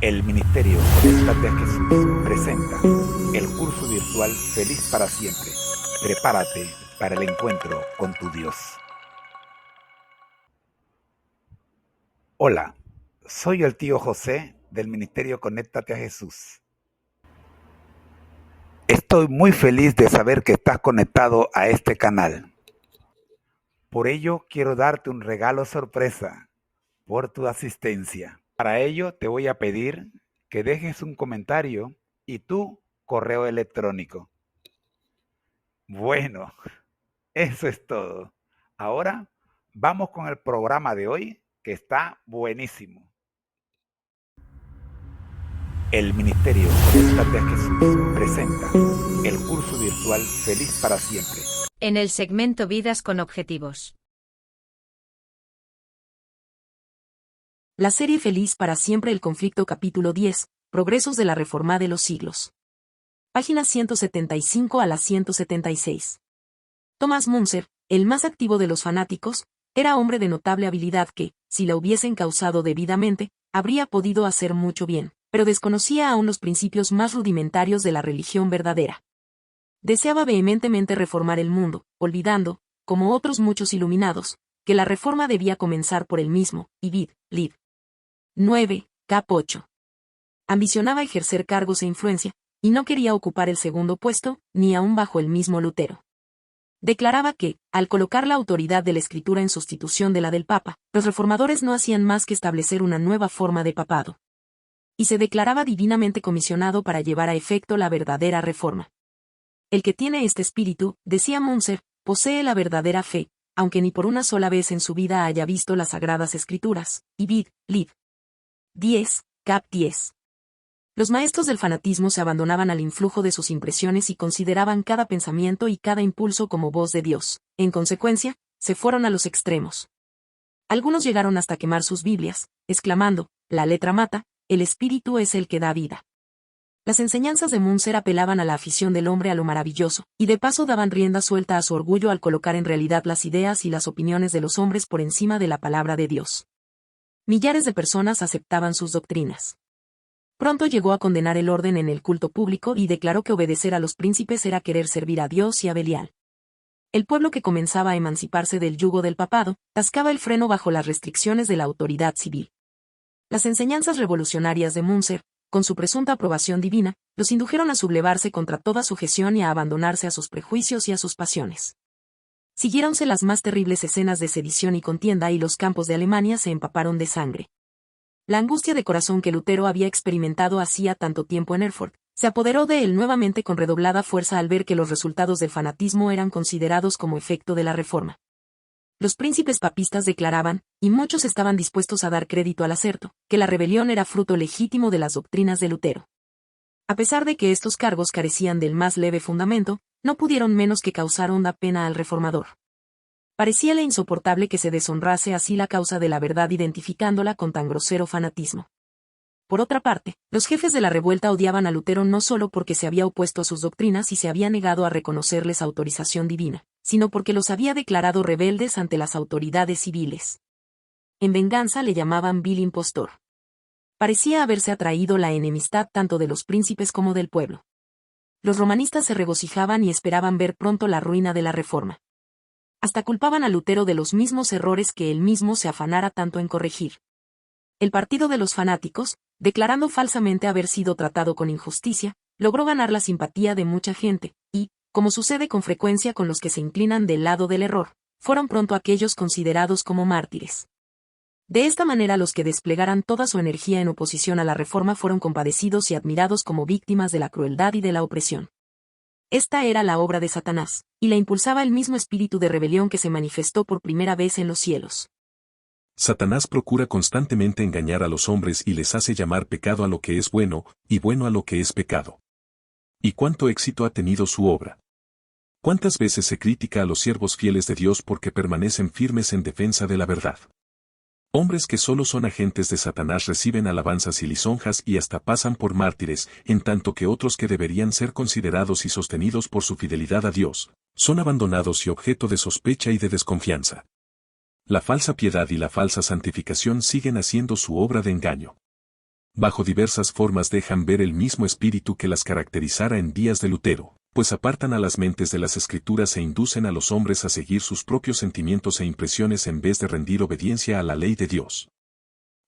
El Ministerio Conéctate a Jesús presenta el curso virtual Feliz para Siempre. Prepárate para el encuentro con tu Dios. Hola, soy el tío José del Ministerio Conéctate a Jesús. Estoy muy feliz de saber que estás conectado a este canal. Por ello, quiero darte un regalo sorpresa por tu asistencia. Para ello, te voy a pedir que dejes un comentario y tu correo electrónico. Bueno, eso es todo. Ahora vamos con el programa de hoy, que está buenísimo. El Ministerio Conéctate a Jesús presenta el curso virtual Feliz para Siempre. En el segmento Vidas con Objetivos. La serie Feliz para Siempre, el conflicto, capítulo 10, Progresos de la Reforma de los siglos. Páginas 175 a la 176. Thomas Müntzer, el más activo de los fanáticos, era hombre de notable habilidad que, si la hubiesen causado debidamente, habría podido hacer mucho bien, pero desconocía aún los principios más rudimentarios de la religión verdadera. Deseaba vehementemente reformar el mundo, olvidando, como otros muchos iluminados, que la reforma debía comenzar por él mismo, y vid. Lib. 9, cap. 8. Ambicionaba ejercer cargos e influencia, y no quería ocupar el segundo puesto, ni aún bajo el mismo Lutero. Declaraba que, al colocar la autoridad de la Escritura en sustitución de la del Papa, los reformadores no hacían más que establecer una nueva forma de papado. Y se declaraba divinamente comisionado para llevar a efecto la verdadera reforma. El que tiene este espíritu, decía Müntzer, posee la verdadera fe, aunque ni por una sola vez en su vida haya visto las Sagradas Escrituras, y vid. Lib. 10, cap. 10. Los maestros del fanatismo se abandonaban al influjo de sus impresiones y consideraban cada pensamiento y cada impulso como voz de Dios. En consecuencia, se fueron a los extremos. Algunos llegaron hasta quemar sus Biblias, exclamando, la letra mata, el espíritu es el que da vida. Las enseñanzas de Müntzer apelaban a la afición del hombre a lo maravilloso, y de paso daban rienda suelta a su orgullo al colocar en realidad las ideas y las opiniones de los hombres por encima de la palabra de Dios. Millares de personas aceptaban sus doctrinas. Pronto llegó a condenar el orden en el culto público y declaró que obedecer a los príncipes era querer servir a Dios y a Belial. El pueblo que comenzaba a emanciparse del yugo del papado, tascaba el freno bajo las restricciones de la autoridad civil. Las enseñanzas revolucionarias de Müntzer, con su presunta aprobación divina, los indujeron a sublevarse contra toda sujeción y a abandonarse a sus prejuicios y a sus pasiones. Siguiéronse las más terribles escenas de sedición y contienda y los campos de Alemania se empaparon de sangre. La angustia de corazón que Lutero había experimentado hacía tanto tiempo en Erfurt, se apoderó de él nuevamente con redoblada fuerza al ver que los resultados del fanatismo eran considerados como efecto de la reforma. Los príncipes papistas declaraban, y muchos estaban dispuestos a dar crédito al aserto, que la rebelión era fruto legítimo de las doctrinas de Lutero. A pesar de que estos cargos carecían del más leve fundamento, no pudieron menos que causar honda pena al reformador. Parecíale insoportable que se deshonrase así la causa de la verdad identificándola con tan grosero fanatismo. Por otra parte, los jefes de la revuelta odiaban a Lutero no solo porque se había opuesto a sus doctrinas y se había negado a reconocerles autorización divina, sino porque los había declarado rebeldes ante las autoridades civiles. En venganza le llamaban vil impostor. Parecía haberse atraído la enemistad tanto de los príncipes como del pueblo. Los romanistas se regocijaban y esperaban ver pronto la ruina de la reforma. Hasta culpaban a Lutero de los mismos errores que él mismo se afanara tanto en corregir. El partido de los fanáticos, declarando falsamente haber sido tratado con injusticia, logró ganar la simpatía de mucha gente, y, como sucede con frecuencia con los que se inclinan del lado del error, fueron pronto aquellos considerados como mártires. De esta manera los que desplegaran toda su energía en oposición a la reforma fueron compadecidos y admirados como víctimas de la crueldad y de la opresión. Esta era la obra de Satanás, y la impulsaba el mismo espíritu de rebelión que se manifestó por primera vez en los cielos. Satanás procura constantemente engañar a los hombres y les hace llamar pecado a lo que es bueno, y bueno a lo que es pecado. ¿Y cuánto éxito ha tenido su obra? ¿Cuántas veces se critica a los siervos fieles de Dios porque permanecen firmes en defensa de la verdad? Hombres que solo son agentes de Satanás reciben alabanzas y lisonjas y hasta pasan por mártires, en tanto que otros que deberían ser considerados y sostenidos por su fidelidad a Dios, son abandonados y objeto de sospecha y de desconfianza. La falsa piedad y la falsa santificación siguen haciendo su obra de engaño. bajo diversas formas dejan ver el mismo espíritu que las caracterizara en días de Lutero, pues apartan a las mentes de las escrituras e inducen a los hombres a seguir sus propios sentimientos e impresiones en vez de rendir obediencia a la ley de Dios.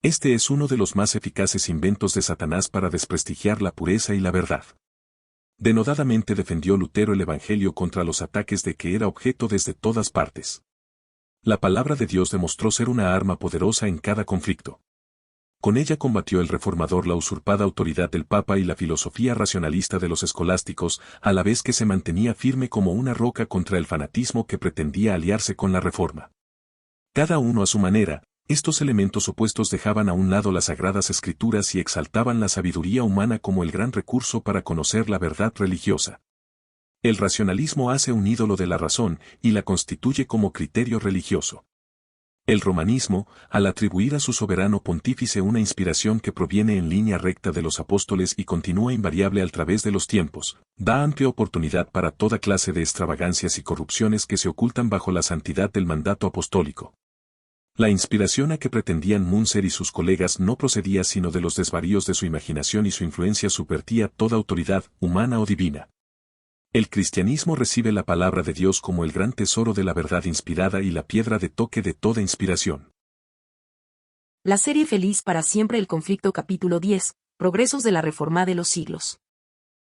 Este es uno de los más eficaces inventos de Satanás para desprestigiar la pureza y la verdad. Denodadamente defendió Lutero el Evangelio contra los ataques de que era objeto desde todas partes. La palabra de Dios demostró ser una arma poderosa en cada conflicto. Con ella combatió el reformador la usurpada autoridad del Papa y la filosofía racionalista de los escolásticos, a la vez que se mantenía firme como una roca contra el fanatismo que pretendía aliarse con la Reforma. Cada uno a su manera, estos elementos opuestos dejaban a un lado las sagradas escrituras y exaltaban la sabiduría humana como el gran recurso para conocer la verdad religiosa. El racionalismo hace un ídolo de la razón y la constituye como criterio religioso. El romanismo, al atribuir a su soberano pontífice una inspiración que proviene en línea recta de los apóstoles y continúa invariable al través de los tiempos, da amplia oportunidad para toda clase de extravagancias y corrupciones que se ocultan bajo la santidad del mandato apostólico. La inspiración a que pretendían Munzer y sus colegas no procedía sino de los desvaríos de su imaginación y su influencia subvertía toda autoridad, humana o divina. El cristianismo recibe la palabra de Dios como el gran tesoro de la verdad inspirada y la piedra de toque de toda inspiración. La serie Feliz para siempre el conflicto capítulo 10, Progresos de la Reforma de los siglos.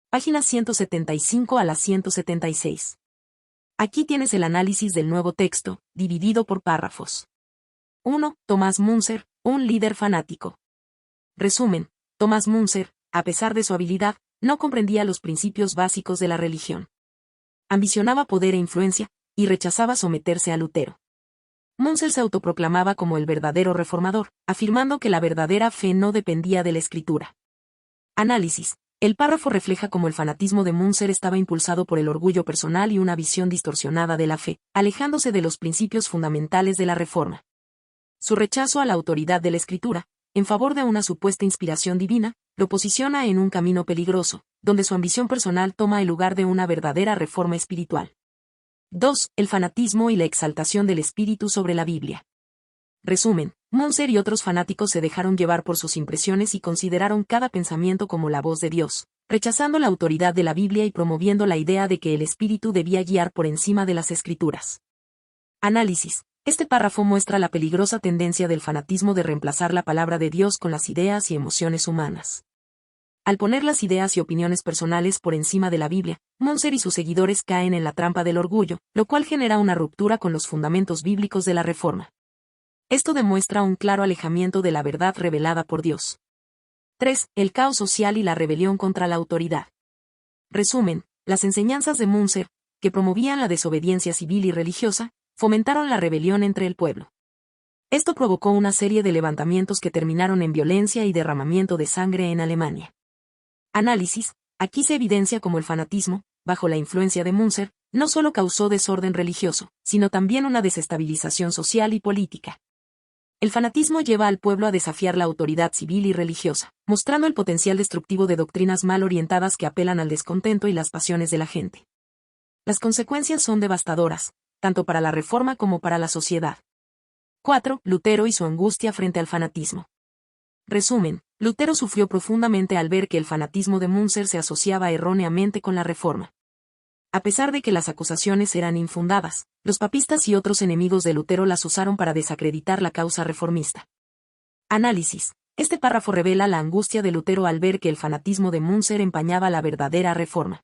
Páginas 175 a la 176. Aquí tienes el análisis del nuevo texto, dividido por párrafos. 1. Thomas Munzer, un líder fanático. Resumen: Thomas Munzer, a pesar de su habilidad, no comprendía los principios básicos de la religión. Ambicionaba poder e influencia, y rechazaba someterse a Lutero. Munzer se autoproclamaba como el verdadero reformador, afirmando que la verdadera fe no dependía de la escritura. Análisis. El párrafo refleja cómo el fanatismo de Munzer estaba impulsado por el orgullo personal y una visión distorsionada de la fe, alejándose de los principios fundamentales de la Reforma. Su rechazo a la autoridad de la escritura, en favor de una supuesta inspiración divina, lo posiciona en un camino peligroso, donde su ambición personal toma el lugar de una verdadera reforma espiritual. 2. El fanatismo y la exaltación del espíritu sobre la Biblia. Resumen: Munzer y otros fanáticos se dejaron llevar por sus impresiones y consideraron cada pensamiento como la voz de Dios, rechazando la autoridad de la Biblia y promoviendo la idea de que el espíritu debía guiar por encima de las escrituras. Análisis. Este párrafo muestra la peligrosa tendencia del fanatismo de reemplazar la palabra de Dios con las ideas y emociones humanas. Al poner las ideas y opiniones personales por encima de la Biblia, Munzer y sus seguidores caen en la trampa del orgullo, lo cual genera una ruptura con los fundamentos bíblicos de la Reforma. Esto demuestra un claro alejamiento de la verdad revelada por Dios. 3. El caos social y la rebelión contra la autoridad. Resumen: las enseñanzas de Munzer, que promovían la desobediencia civil y religiosa, fomentaron la rebelión entre el pueblo. Esto provocó una serie de levantamientos que terminaron en violencia y derramamiento de sangre en Alemania. Análisis. Aquí se evidencia cómo el fanatismo, bajo la influencia de Munzer, no solo causó desorden religioso, sino también una desestabilización social y política. El fanatismo lleva al pueblo a desafiar la autoridad civil y religiosa, mostrando el potencial destructivo de doctrinas mal orientadas que apelan al descontento y las pasiones de la gente. Las consecuencias son devastadoras, tanto para la Reforma como para la sociedad. 4. Lutero y su angustia frente al fanatismo. Resumen: Lutero sufrió profundamente al ver que el fanatismo de Munzer se asociaba erróneamente con la Reforma. A pesar de que las acusaciones eran infundadas, los papistas y otros enemigos de Lutero las usaron para desacreditar la causa reformista. Análisis. Este párrafo revela la angustia de Lutero al ver que el fanatismo de Munzer empañaba la verdadera Reforma.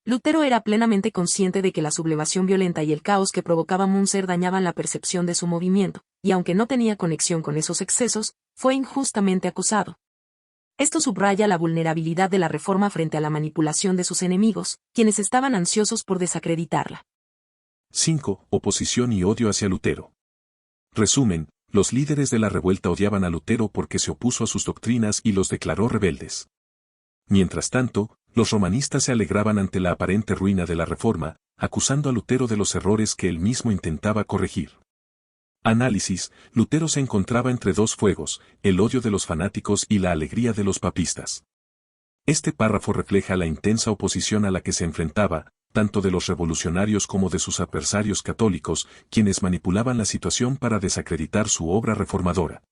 Lutero era plenamente consciente de que la sublevación violenta y el caos que provocaba Munzer dañaban la percepción de su movimiento, y aunque no tenía conexión con esos excesos, fue injustamente acusado. Esto subraya la vulnerabilidad de la Reforma frente a la manipulación de sus enemigos, quienes estaban ansiosos por desacreditarla. 5. Oposición y odio hacia Lutero. Resumen: los líderes de la revuelta odiaban a Lutero porque se opuso a sus doctrinas y los declaró rebeldes. Mientras tanto, los romanistas se alegraban ante la aparente ruina de la Reforma, acusando a Lutero de los errores que él mismo intentaba corregir. Análisis. Lutero se encontraba entre dos fuegos, el odio de los fanáticos y la alegría de los papistas. Este párrafo refleja la intensa oposición a la que se enfrentaba, tanto de los revolucionarios como de sus adversarios católicos, quienes manipulaban la situación para desacreditar su obra reformadora.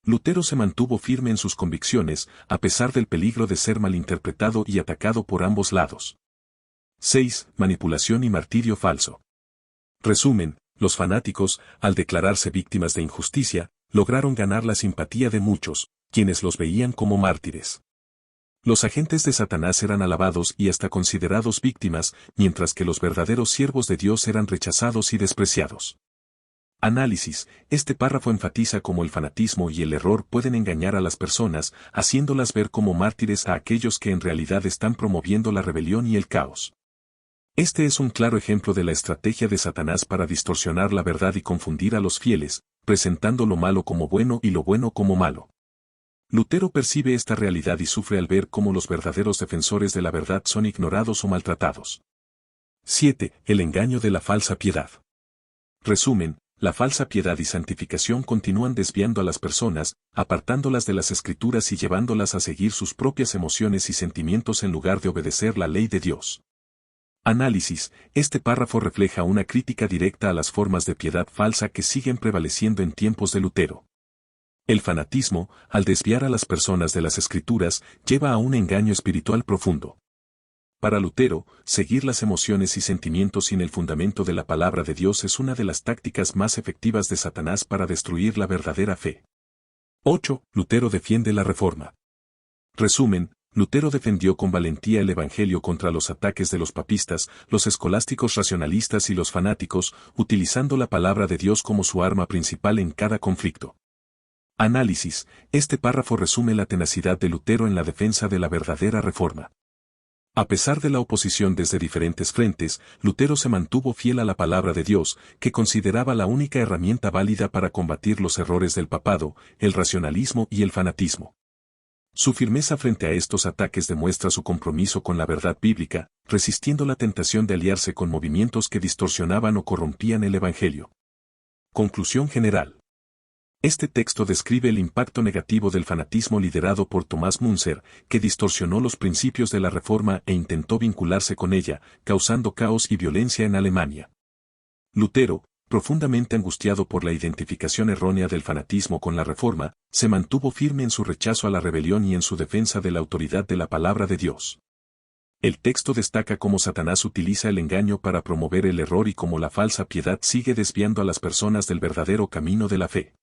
Lutero se mantuvo firme en sus convicciones, a pesar del peligro de ser malinterpretado y atacado por ambos lados. 6. Manipulación y martirio falso. Resumen, los fanáticos, al declararse víctimas de injusticia, lograron ganar la simpatía de muchos, quienes los veían como mártires. Los agentes de Satanás eran alabados y hasta considerados víctimas, mientras que los verdaderos siervos de Dios eran rechazados y despreciados. Análisis. Este párrafo enfatiza cómo el fanatismo y el error pueden engañar a las personas, haciéndolas ver como mártires a aquellos que en realidad están promoviendo la rebelión y el caos. Este es un claro ejemplo de la estrategia de Satanás para distorsionar la verdad y confundir a los fieles, presentando lo malo como bueno y lo bueno como malo. Lutero percibe esta realidad y sufre al ver cómo los verdaderos defensores de la verdad son ignorados o maltratados. 7. El engaño de la falsa piedad. Resumen, la falsa piedad y santificación continúan desviando a las personas, apartándolas de las Escrituras y llevándolas a seguir sus propias emociones y sentimientos en lugar de obedecer la ley de Dios. Análisis. Este párrafo refleja una crítica directa a las formas de piedad falsa que siguen prevaleciendo en tiempos de Lutero. El fanatismo, al desviar a las personas de las Escrituras, lleva a un engaño espiritual profundo. Para Lutero, seguir las emociones y sentimientos sin el fundamento de la palabra de Dios es una de las tácticas más efectivas de Satanás para destruir la verdadera fe. 8. Lutero defiende la Reforma. Resumen, Lutero defendió con valentía el Evangelio contra los ataques de los papistas, los escolásticos racionalistas y los fanáticos, utilizando la palabra de Dios como su arma principal en cada conflicto. Análisis. Este párrafo resume la tenacidad de Lutero en la defensa de la verdadera Reforma. A pesar de la oposición desde diferentes frentes, Lutero se mantuvo fiel a la palabra de Dios, que consideraba la única herramienta válida para combatir los errores del papado, el racionalismo y el fanatismo. Su firmeza frente a estos ataques demuestra su compromiso con la verdad bíblica, resistiendo la tentación de aliarse con movimientos que distorsionaban o corrompían el Evangelio. Conclusión general. Este texto describe el impacto negativo del fanatismo liderado por Thomas Müntzer, que distorsionó los principios de la Reforma e intentó vincularse con ella, causando caos y violencia en Alemania. Lutero, profundamente angustiado por la identificación errónea del fanatismo con la Reforma, se mantuvo firme en su rechazo a la rebelión y en su defensa de la autoridad de la palabra de Dios. El texto destaca cómo Satanás utiliza el engaño para promover el error y cómo la falsa piedad sigue desviando a las personas del verdadero camino de la fe.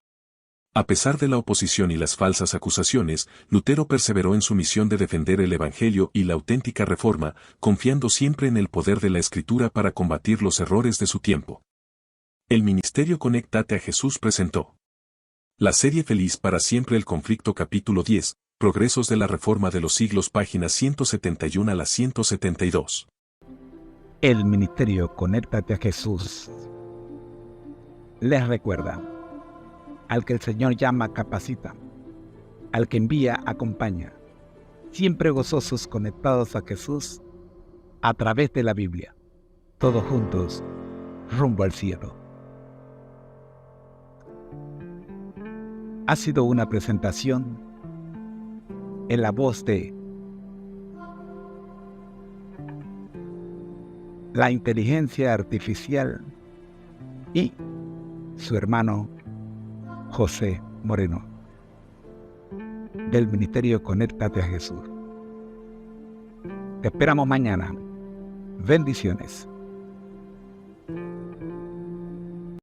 A pesar de la oposición y las falsas acusaciones, Lutero perseveró en su misión de defender el Evangelio y la auténtica Reforma, confiando siempre en el poder de la Escritura para combatir los errores de su tiempo. El Ministerio Conéctate a Jesús presentó la serie Feliz para siempre, el conflicto, capítulo 10, Progresos de la Reforma de los Siglos, páginas 171 a la 172. El Ministerio Conéctate a Jesús les recuerda: al que el Señor llama, capacita; al que envía, acompaña. Siempre gozosos, conectados a Jesús a través de la Biblia. Todos juntos, rumbo al cielo. Ha sido una presentación en la voz de la inteligencia artificial y su hermano José Moreno, del Ministerio Conéctate a Jesús. Te esperamos mañana. Bendiciones.